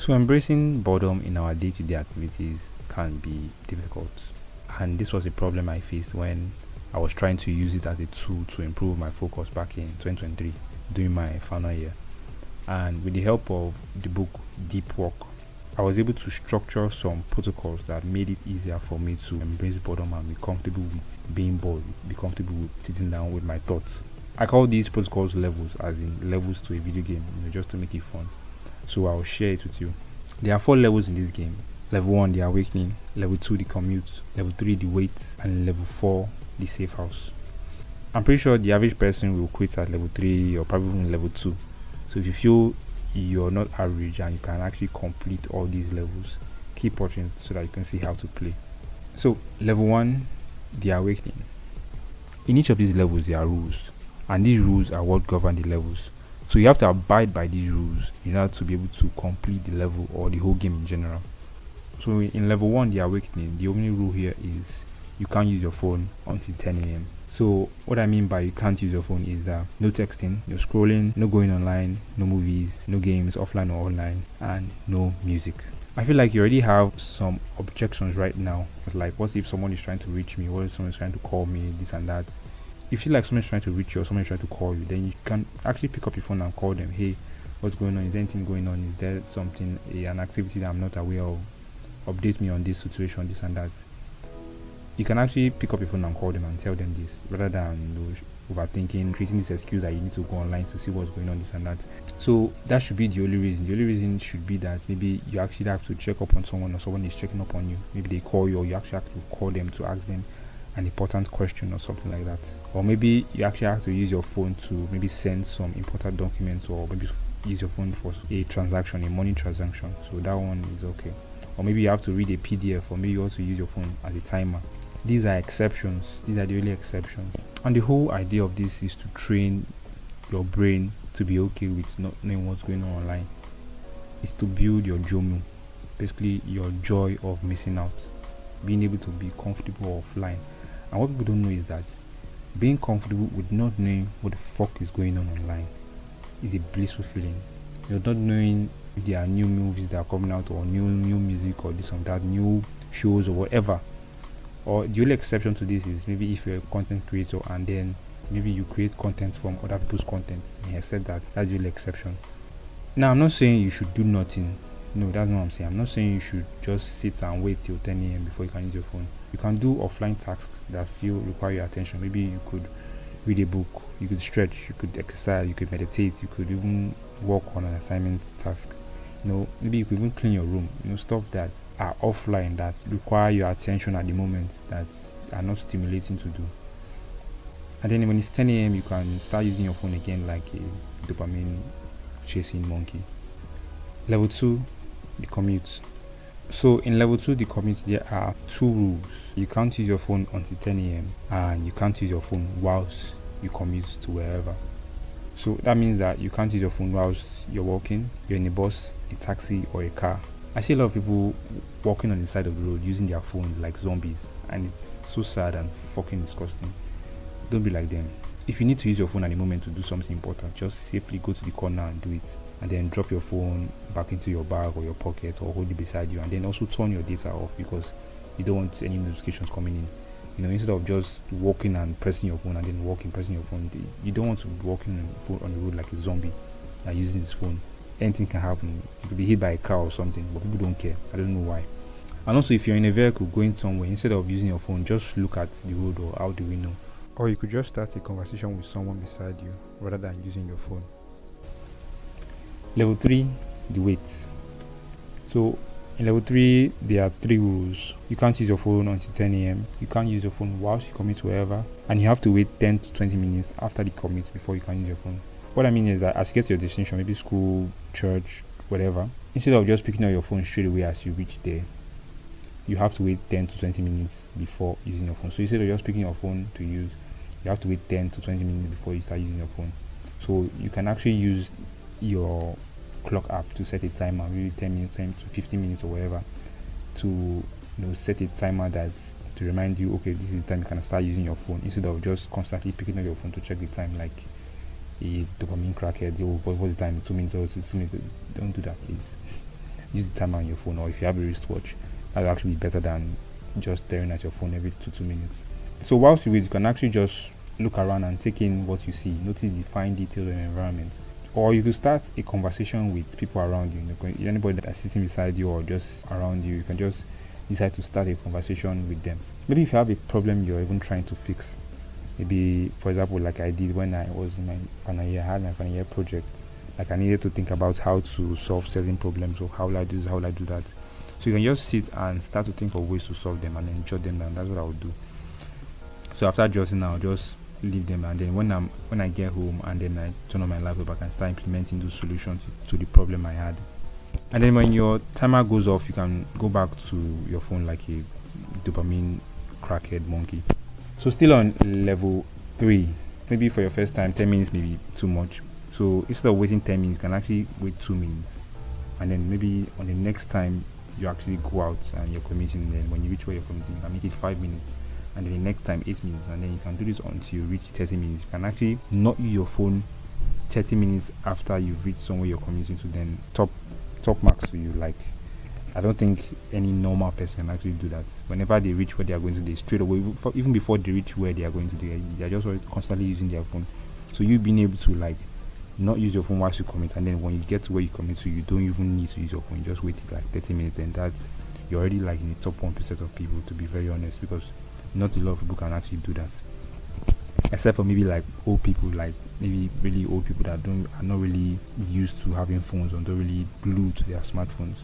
So, embracing boredom in our day to day activities can be difficult. And this was a problem I faced when I was trying to use it as a tool to improve my focus back in 2023 during my final year. And with the help of the book Deep Work, I was able to structure some protocols that made it easier for me to embrace boredom and be comfortable with being bored, be comfortable with sitting down with my thoughts. I call these protocols levels, as in levels to a video game, just to make it fun. So I'll share it with you. There are four levels in this game. Level 1, the awakening. Level 2, the commute. Level 3, the wait. And level 4, the safe house. I'm pretty sure the average person will quit at level 3 or probably even level 2. So if you feel you're not average and you can actually complete all these levels, keep watching so that you can see how to play. So level 1, the awakening. In each of these levels there are rules, and these rules are what govern the levels. So you have to abide by these rules in order to be able to complete the level or the whole game in general. So in level 1, the awakening, the only rule here is you can't use your phone until 10 a.m. So what I mean by you can't use your phone is that no texting, no scrolling, no going online, no movies, no games, offline or online, and no music. I feel like you already have some objections right now. Like, what if someone is trying to reach me? What if someone is trying to call me? This and that. If you feel like someone is trying to reach you or someone is trying to call you, then you can actually pick up your phone and call them. Hey, what's going on? Is there anything going on? Is there something, an activity that I'm not aware of? Update me on this situation, this and that. You can actually pick up your phone and call them and tell them this, rather than overthinking, creating this excuse that you need to go online to see what's going on, this and that. So that should be the only reason. The only reason should be that maybe you actually have to check up on someone or someone is checking up on you. Maybe they call you or you actually have to call them to ask them an important question or something like that. Or maybe you actually have to use your phone to maybe send some important documents, or maybe use your phone for a transaction, a money transaction. So that one is okay. Or maybe you have to read a PDF, or maybe you also use your phone as a timer. These are exceptions. These are the only exceptions. And the whole idea of this is to train your brain to be okay with not knowing what's going on online. It's to build your JOMO, basically your joy of missing out, being able to be comfortable offline. And what people don't know is that being comfortable with not knowing what the fuck is going on online is a blissful feeling. You're not knowing if there are new movies that are coming out, or new music, or this or that, new shows or whatever. Or the only exception to this is maybe if you're a content creator and then maybe you create content from other people's content, and I said that's the only exception. Now I'm not saying you should do nothing. No, that's not what I'm saying. I'm not saying you should just sit and wait till 10 a.m. before you can use your phone. You can do offline tasks that require your attention. Maybe you could read a book, you could stretch, you could exercise, you could meditate, you could even work on an assignment task. Maybe you could even clean your room. Stuff that are offline that require your attention at the moment, that are not stimulating to do. And then when it's 10 a.m., you can start using your phone again like a dopamine chasing monkey. Level 2, the commute. So in level 2, the commute, there are two rules. You can't use your phone until 10 a.m. and you can't use your phone whilst you commute to wherever. So that means that you can't use your phone whilst you're walking, you're in a bus, a taxi, or a car. I see a lot of people walking on the side of the road using their phones like zombies, and it's so sad and fucking disgusting. Don't be like them. If you need to use your phone at the moment to do something important, just safely go to the corner and do it, and then drop your phone back into your bag or your pocket, or hold it beside you, and then also turn your data off because you don't want any notifications coming in. Instead of just walking and pressing your phone and then walking, pressing your phone, you don't want to be walking on the road like a zombie and using his phone. Anything can happen. You could be hit by a car or something, but people don't care. I don't know why. And also, if you're in a vehicle going somewhere, instead of using your phone, just look at the road or how do we know. Or you could just start a conversation with someone beside you rather than using your phone. Level 3, the wait. So in level 3, there are 3 rules. You can't use your phone until 10 a.m. You can't use your phone whilst you commute wherever, and you have to wait 10 to 20 minutes after the commute before you can use your phone. What I mean is that as you get to your destination, maybe school, church, whatever, instead of just picking up your phone straight away as you reach there, you have to wait 10 to 20 minutes before using your phone. So instead of just picking your phone to use, you have to wait 10 to 20 minutes before you start using your phone. So you can actually use your clock app to set a timer, maybe 10 minutes, 10 to 15 minutes or whatever, to set a timer that to remind you, okay, this is the time you can start using your phone, instead of just constantly picking up your phone to check the time like a dopamine crackhead. What's the time? 2 minutes or 2 minutes. Don't do that, please. use the timer on your phone, or if you have a wristwatch, that will actually be better than just staring at your phone every 2 minutes. So whilst you read, you can actually just look around and take in what you see, notice the fine details of your environment. Or you could start a conversation with people around you, anybody that's sitting beside you or just around you. You can just decide to start a conversation with them. Maybe if you have a problem you're even trying to fix, maybe for example like I did when I was in my final year, I had my final year project. Like I needed to think about how to solve certain problems, or how will I do this, how will I do that. So you can just sit and start to think of ways to solve them and then jot them down. That's what I would do. So after jotting, I'll just leave them, and then when I get home and then I turn on my laptop, I can start implementing those solutions to the problem I had. And then when your timer goes off, you can go back to your phone like a dopamine crackhead monkey. So still on level 3, maybe for your first time 10 minutes may be too much. So instead of waiting 10 minutes, you can actually wait 2 minutes, and then maybe on the next time you actually go out and you're commuting, then when you reach where you're commuting, you can make it 5 minutes, and then the next time 8 minutes, and then you can do this until you reach 30 minutes. You can actually not use your phone 30 minutes after you've reached somewhere you're commuting to, then top marks to you. Like I don't think any normal person can actually do that. Whenever they reach where they are going to, they straight away, even before they reach where they are going to, they are just constantly using their phone. So you being able to like not use your phone whilst you commit, and then when you get to where you commit to, you don't even need to use your phone. You just wait like 30 minutes, and that's, you're already like in the top 1% of people, to be very honest, because not a lot of people can actually do that, except for maybe like old people, like maybe really old people that are not really used to having phones, or don't really glued to their smartphones.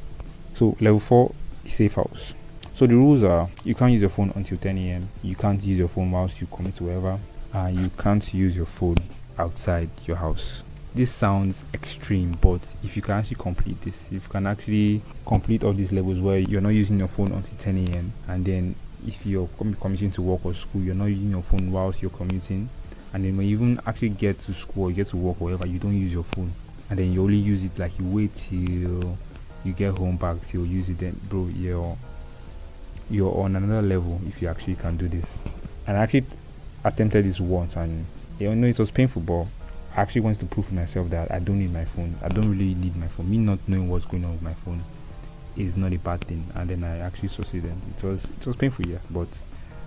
So level 4 is safe house. So the rules are: you can't use your phone until 10 a.m. You can't use your phone whilst you commit to wherever, and you can't use your phone outside your house. This sounds extreme, but if you can actually complete this, if you can actually complete all these levels where you're not using your phone until 10 a.m. and then if you're commuting to work or school, you're not using your phone whilst you're commuting, and then when you even actually get to school or get to work or whatever, you don't use your phone, and then you only use it like you wait till you get home back till you use it, then bro, you're on another level if you actually can do this. And I actually attempted this once, and it was painful, but I actually wanted to prove to myself that I don't need my phone. I don't really need my phone. Me not knowing what's going on with my phone is not a bad thing, and then I actually succeeded. It was painful, yeah, but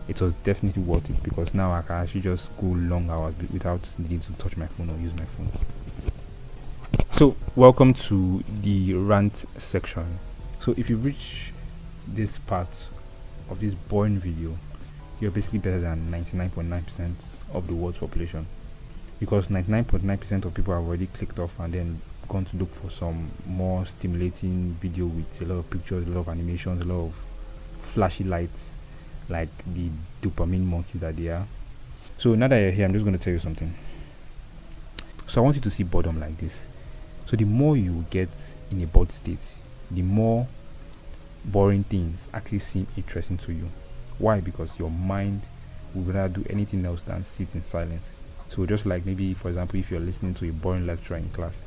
it was definitely worth it, because now I can actually just go long hours without needing to touch my phone or use my phone. So welcome to the rant section. So if you reach this part of this boring video, you're basically better than 99.9% of the world's population, because 99.9% of people have already clicked off and then gone to look for some more stimulating video with a lot of pictures, a lot of animations, a lot of flashy lights, like the dopamine monkeys that they are. So now that you're here, I'm just going to tell you something. So I want you to see boredom like this. So the more you get in a bored state, the more boring things actually seem interesting to you. Why? Because your mind would rather do anything else than sit in silence. So just like maybe, for example, if you're listening to a boring lecture in class,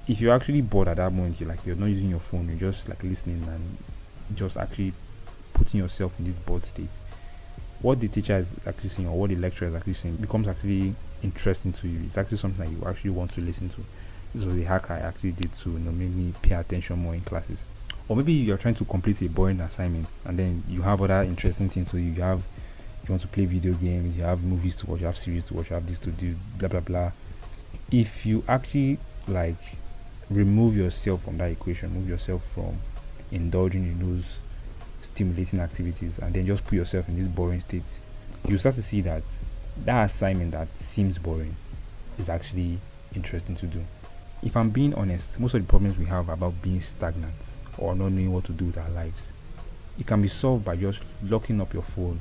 if you're actually bored at that moment, you're not using your phone, you're just like listening and just actually putting yourself in this bored state. What the teacher is actually saying, or what the lecturer is actually saying, becomes actually interesting to you. It's actually something that you actually want to listen to. This was the hack I actually did to make me pay attention more in classes. Or maybe you're trying to complete a boring assignment, and then you have other interesting things to you. You want to play video games, you have movies to watch, you have series to watch, you have this to do, blah blah blah. If you actually like remove yourself from that equation, move yourself from indulging in those stimulating activities, and then just put yourself in this boring state, you start to see that assignment that seems boring is actually interesting to do. If I'm being honest, most of the problems we have about being stagnant or not knowing what to do with our lives, it can be solved by just locking up your phone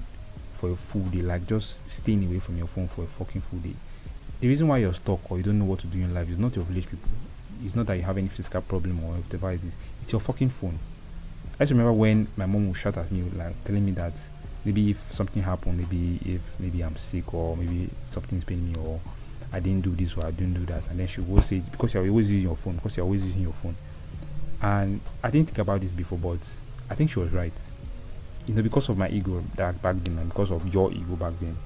for a full day, like just staying away from your phone for a fucking full day. The reason why you're stuck or you don't know what to do in life is not your village people. It's not that you have any physical problem or whatever it is. It's your fucking phone. I just remember when my mom would shout at me, like telling me that maybe if something happened, maybe I'm sick, or maybe something's paining me, or I didn't do this or I didn't do that, and then she would say, because you're always using your phone, and I didn't think about this before, but I think she was right. Because of my ego back then, and because of your ego back then,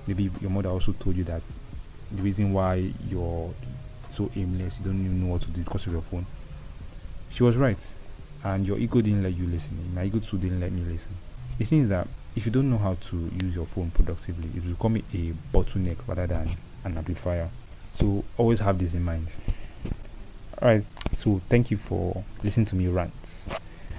maybe your mother also told you that the reason why you're so aimless, you don't even know what to do because of your phone. She was right. and your ego didn't let you listen. My ego too didn't let me listen. The thing is that if you don't know how to use your phone productively, it will become a bottleneck rather than an amplifier. So always have this in mind. Alright, so thank you for listening to me rant.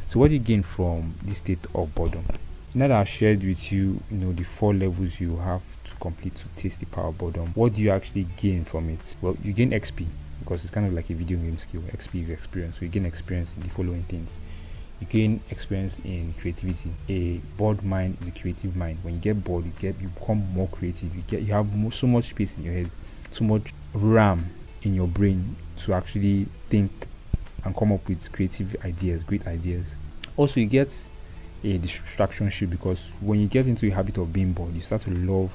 So what do you gain from this state of boredom? Now that I've shared with you, the 4 levels you have to complete to taste the power of boredom, what do you actually gain from it? Well, you gain XP, because it's kind of like a video game skill. XP is experience. So you gain experience in the following things. You gain experience in creativity. A bored mind is a creative mind. When you get bored, you become more creative. You have so much space in your head, so much RAM in your brain to actually think and come up with creative ideas, great ideas. Also, you get a distraction shield, because when you get into a habit of being bored, you start to love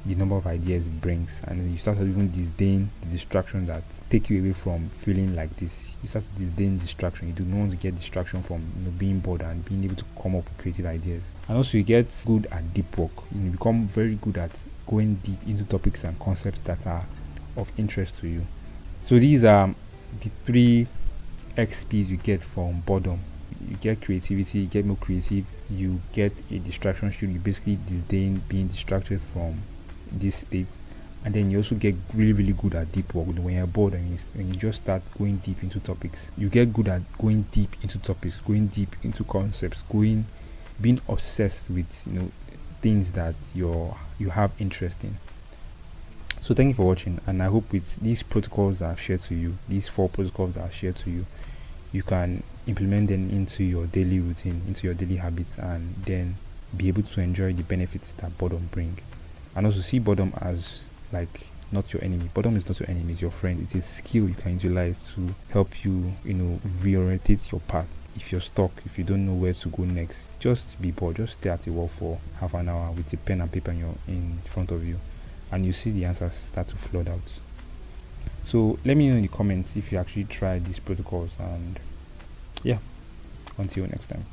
the number of ideas it brings, and you start to even disdain the distraction that take you away from feeling like this. You start to disdain distraction. You do not want to get distraction from being bored and being able to come up with creative ideas. And also, you get good at deep work. You become very good at going deep into topics and concepts that are of interest to you. So these are the 3 XPs you get from boredom. You get creativity, you get more creative, you get a distraction shield. You basically disdain being distracted from this state, and then you also get really, really good at deep work. When you're bored and when you just start going deep into topics, you get good at going deep into topics, going deep into concepts, being obsessed with things that you have interest in. So thank you for watching, and I hope with these protocols that I've shared to you, these 4 protocols that I've shared to you, you can implement them into your daily routine, into your daily habits, and then be able to enjoy the benefits that boredom bring. And also see boredom as like not your enemy. Boredom is not your enemy, it's your friend. It's a skill you can utilize to help you, reorientate your path. If you're stuck, if you don't know where to go next, just be bored. Just stay at a wall for half an hour with a pen and paper in front of you, and you see the answers start to flood out. So let me know in the comments if you actually tried these protocols, and yeah, until next time.